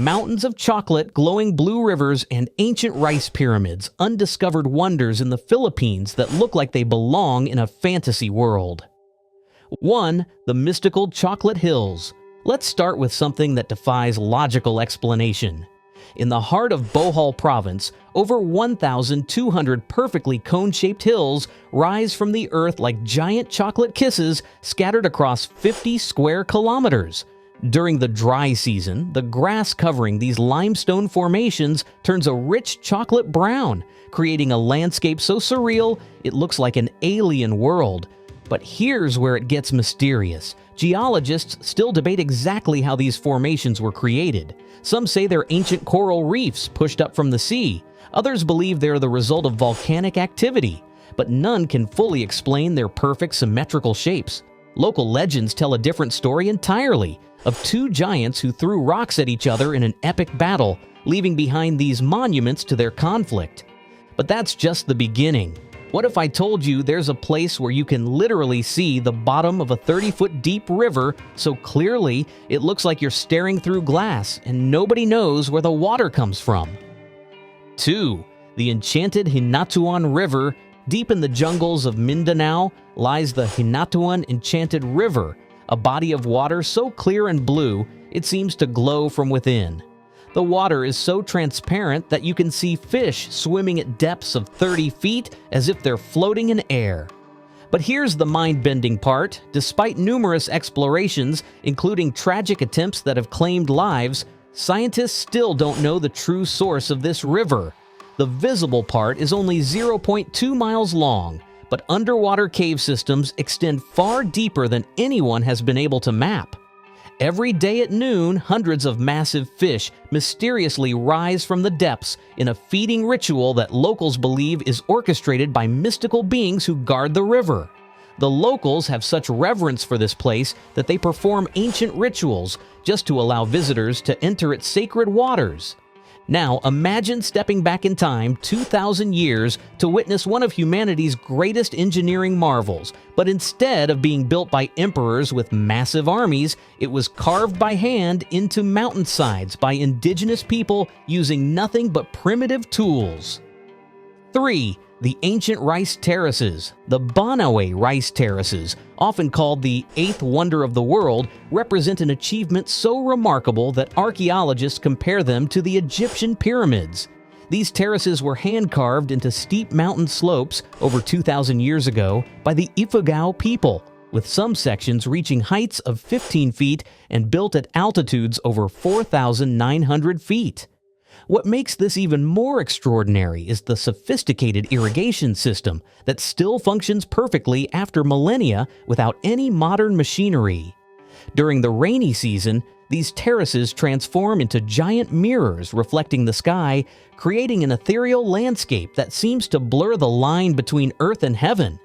Mountains of chocolate, glowing blue rivers, and ancient rice pyramids, undiscovered wonders in the Philippines that look like they belong in a fantasy world. 1. The mystical Chocolate Hills. Let's start with something that defies logical explanation. In the heart of Bohol Province, over 1,200 perfectly cone-shaped hills rise from the earth like giant chocolate kisses scattered across 50 square kilometers. During the dry season, the grass covering these limestone formations turns a rich chocolate brown, creating a landscape so surreal it looks like an alien world. But here's where it gets mysterious. Geologists still debate exactly how these formations were created. Some say they're ancient coral reefs pushed up from the sea. Others believe they're the result of volcanic activity. But none can fully explain their perfect symmetrical shapes. Local legends tell a different story entirely, of two giants who threw rocks at each other in an epic battle, leaving behind these monuments to their conflict. But that's just the beginning. What if I told you there's a place where you can literally see the bottom of a 30-foot deep river so clearly it looks like you're staring through glass and nobody knows where the water comes from? 2. The enchanted Hinatuan River. Deep in the jungles of Mindanao lies the Hinatuan Enchanted River, a body of water so clear and blue it seems to glow from within. The water is so transparent that you can see fish swimming at depths of 30 feet as if they're floating in air. But here's the mind-bending part. Despite numerous explorations, including tragic attempts that have claimed lives, scientists still don't know the true source of this river. The visible part is only 0.2 miles long, but underwater cave systems extend far deeper than anyone has been able to map. Every day at noon, hundreds of massive fish mysteriously rise from the depths in a feeding ritual that locals believe is orchestrated by mystical beings who guard the river. The locals have such reverence for this place that they perform ancient rituals just to allow visitors to enter its sacred waters. Now, imagine stepping back in time 2,000 years to witness one of humanity's greatest engineering marvels, but instead of being built by emperors with massive armies, it was carved by hand into mountainsides by indigenous people using nothing but primitive tools. 3. The ancient rice terraces. The Banawe rice terraces, often called the eighth wonder of the world, represent an achievement so remarkable that archaeologists compare them to the Egyptian pyramids. These terraces were hand-carved into steep mountain slopes over 2,000 years ago by the Ifugao people, with some sections reaching heights of 15 feet and built at altitudes over 4,900 feet. What makes this even more extraordinary is the sophisticated irrigation system that still functions perfectly after millennia without any modern machinery. During the rainy season, these terraces transform into giant mirrors reflecting the sky, creating an ethereal landscape that seems to blur the line between earth and heaven.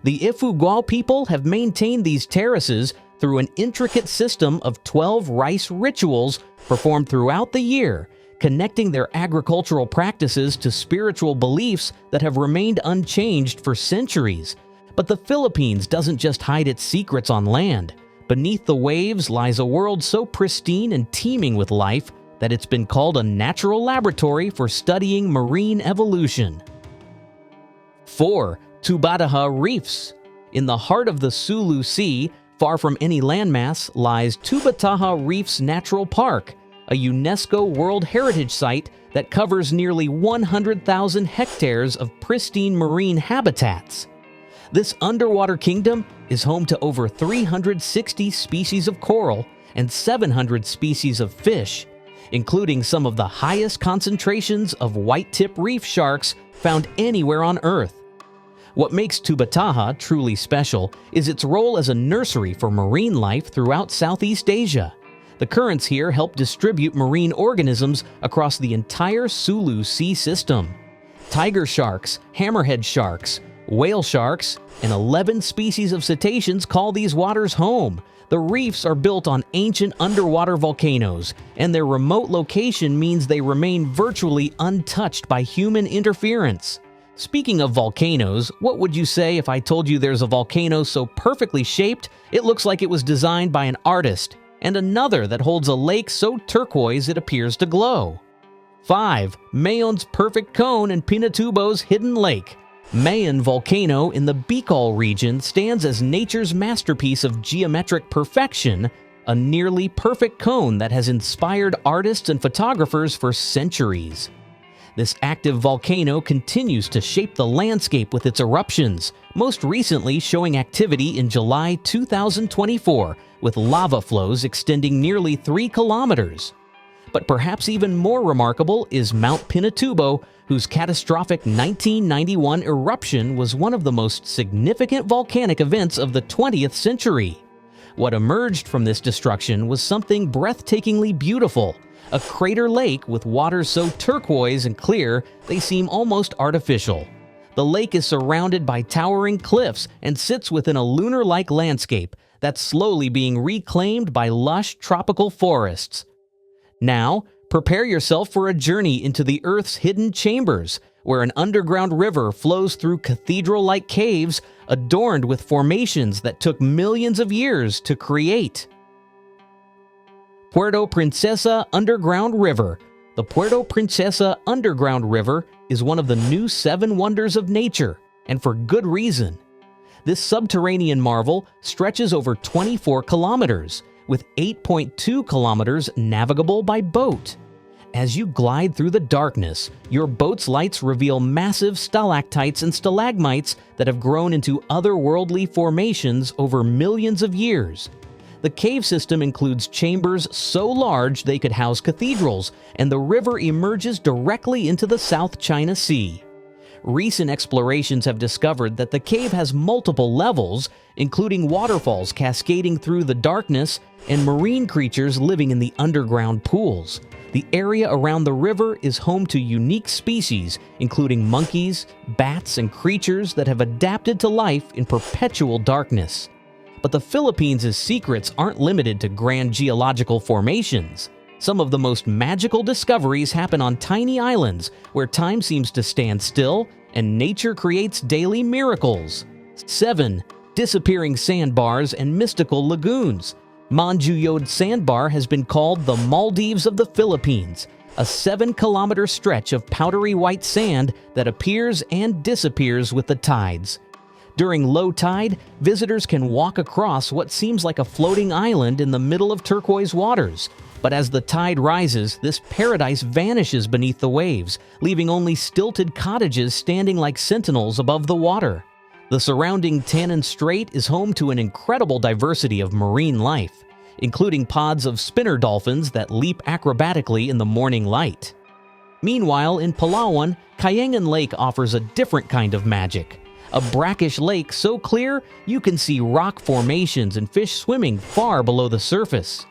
The Ifugao people have maintained these terraces through an intricate system of 12 rice rituals performed throughout the year, connecting their agricultural practices to spiritual beliefs that have remained unchanged for centuries. But the Philippines doesn't just hide its secrets on land. Beneath the waves lies a world so pristine and teeming with life that it's been called a natural laboratory for studying marine evolution. 4. Tubataha Reefs. In the heart of the Sulu Sea, far from any landmass, lies Tubataha Reefs Natural Park, a UNESCO World Heritage Site that covers nearly 100,000 hectares of pristine marine habitats. This underwater kingdom is home to over 360 species of coral and 700 species of fish, including some of the highest concentrations of white-tip reef sharks found anywhere on Earth. What makes Tubataha truly special is its role as a nursery for marine life throughout Southeast Asia. The currents here help distribute marine organisms across the entire Sulu Sea system. Tiger sharks, hammerhead sharks, whale sharks, and 11 species of cetaceans call these waters home. The reefs are built on ancient underwater volcanoes, and their remote location means they remain virtually untouched by human interference. Speaking of volcanoes, what would you say if I told you there's a volcano so perfectly shaped it looks like it was designed by an artist? and another that holds a lake so turquoise it appears to glow. 5. Mayon's perfect cone and Pinatubo's hidden lake. Mayon volcano in the Bicol region stands as nature's masterpiece of geometric perfection, a nearly perfect cone that has inspired artists and photographers for centuries. This active volcano continues to shape the landscape with its eruptions, most recently showing activity in July 2024 with lava flows extending nearly 3 kilometers. But perhaps even more remarkable is Mount Pinatubo, whose catastrophic 1991 eruption was one of the most significant volcanic events of the 20th century. What emerged from this destruction was something breathtakingly beautiful, a crater lake with water so turquoise and clear they seem almost artificial. The lake is surrounded by towering cliffs and sits within a lunar-like landscape that's slowly being reclaimed by lush tropical forests. Now, prepare yourself for a journey into the Earth's hidden chambers, where an underground river flows through cathedral-like caves adorned with formations that took millions of years to create. Puerto Princesa Underground River. The Puerto Princesa Underground River is one of the new 7 wonders of nature, and for good reason. This subterranean marvel stretches over 24 kilometers, with 8.2 kilometers navigable by boat. As you glide through the darkness, your boat's lights reveal massive stalactites and stalagmites that have grown into otherworldly formations over millions of years. The cave system includes chambers so large they could house cathedrals, and the river emerges directly into the South China Sea. Recent explorations have discovered that the cave has multiple levels, including waterfalls cascading through the darkness and marine creatures living in the underground pools. The area around the river is home to unique species, including monkeys, bats, and creatures that have adapted to life in perpetual darkness. But the Philippines' secrets aren't limited to grand geological formations. Some of the most magical discoveries happen on tiny islands where time seems to stand still and nature creates daily miracles. 7. Disappearing sandbars and mystical lagoons. Manjuyod Sandbar has been called the Maldives of the Philippines, a 7-kilometer stretch of powdery white sand that appears and disappears with the tides. During low tide, visitors can walk across what seems like a floating island in the middle of turquoise waters. But as the tide rises, this paradise vanishes beneath the waves, leaving only stilted cottages standing like sentinels above the water. The surrounding Tannin Strait is home to an incredible diversity of marine life, including pods of spinner dolphins that leap acrobatically in the morning light. Meanwhile, in Palawan, Cayangan Lake offers a different kind of magic. A brackish lake so clear you can see rock formations and fish swimming far below the surface.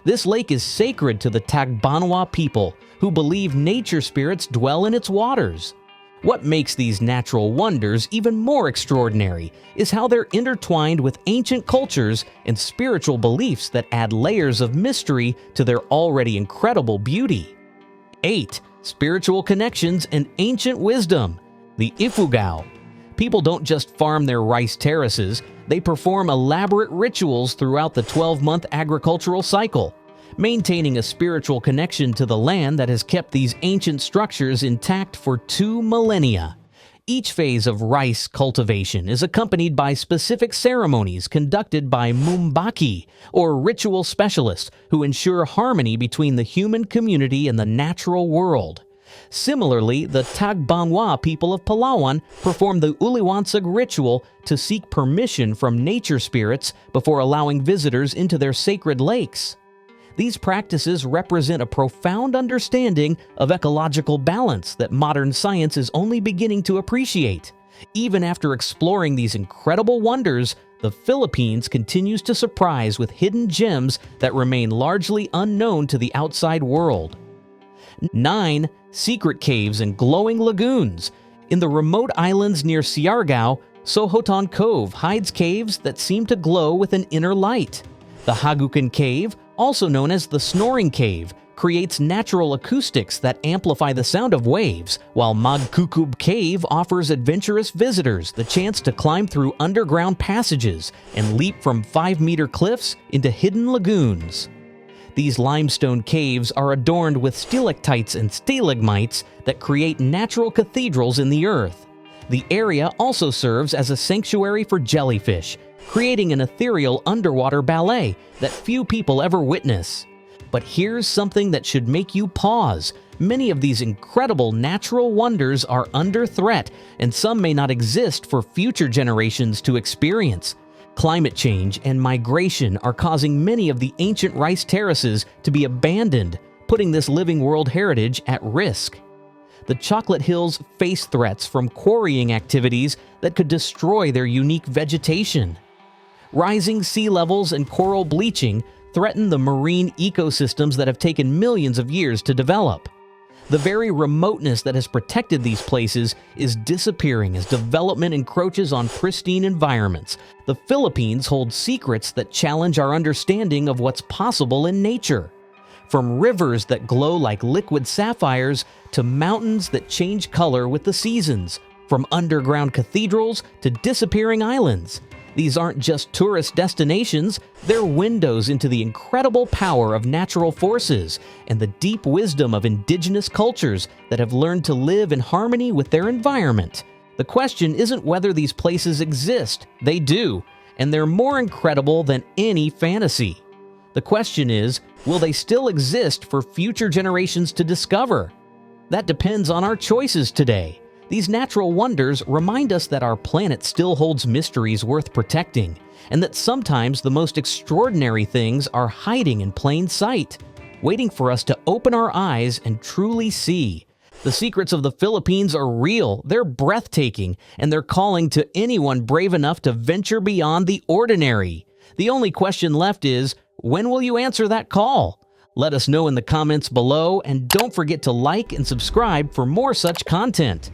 This lake is sacred to the Tagbanwa people, who believe nature spirits dwell in its waters. What makes these natural wonders even more extraordinary is how they're intertwined with ancient cultures and spiritual beliefs that add layers of mystery to their already incredible beauty. 8. Spiritual connections and ancient wisdom. The Ifugao. People don't just farm their rice terraces, they perform elaborate rituals throughout the 12-month agricultural cycle, maintaining a spiritual connection to the land that has kept these ancient structures intact for 2 millennia. Each phase of rice cultivation is accompanied by specific ceremonies conducted by Mumbaki, or ritual specialists, who ensure harmony between the human community and the natural world. Similarly, the Tagbanwa people of Palawan perform the Uliwansag ritual to seek permission from nature spirits before allowing visitors into their sacred lakes. These practices represent a profound understanding of ecological balance that modern science is only beginning to appreciate. Even after exploring these incredible wonders, the Philippines continues to surprise with hidden gems that remain largely unknown to the outside world. 9. Secret caves and glowing lagoons. In the remote islands near Siargao, Sohoton Cove hides caves that seem to glow with an inner light. The Hagukan Cave, also known as the Snoring Cave, creates natural acoustics that amplify the sound of waves, while Magkukub Cave offers adventurous visitors the chance to climb through underground passages and leap from 5-meter cliffs into hidden lagoons. These limestone caves are adorned with stalactites and stalagmites that create natural cathedrals in the earth. The area also serves as a sanctuary for jellyfish, creating an ethereal underwater ballet that few people ever witness. But here's something that should make you pause. Many of these incredible natural wonders are under threat, and some may not exist for future generations to experience. Climate change and migration are causing many of the ancient rice terraces to be abandoned, putting this living world heritage at risk. The Chocolate Hills face threats from quarrying activities that could destroy their unique vegetation. Rising sea levels and coral bleaching threaten the marine ecosystems that have taken millions of years to develop. The very remoteness that has protected these places is disappearing as development encroaches on pristine environments. The Philippines hold secrets that challenge our understanding of what's possible in nature. From rivers that glow like liquid sapphires to mountains that change color with the seasons, from underground cathedrals to disappearing islands. These aren't just tourist destinations, they're windows into the incredible power of natural forces and the deep wisdom of indigenous cultures that have learned to live in harmony with their environment. The question isn't whether these places exist, they do, and they're more incredible than any fantasy. The question is, will they still exist for future generations to discover? That depends on our choices today. These natural wonders remind us that our planet still holds mysteries worth protecting, and that sometimes the most extraordinary things are hiding in plain sight, waiting for us to open our eyes and truly see. The secrets of the Philippines are real, they're breathtaking, and they're calling to anyone brave enough to venture beyond the ordinary. The only question left is, when will you answer that call? Let us know in the comments below, and don't forget to like and subscribe for more such content.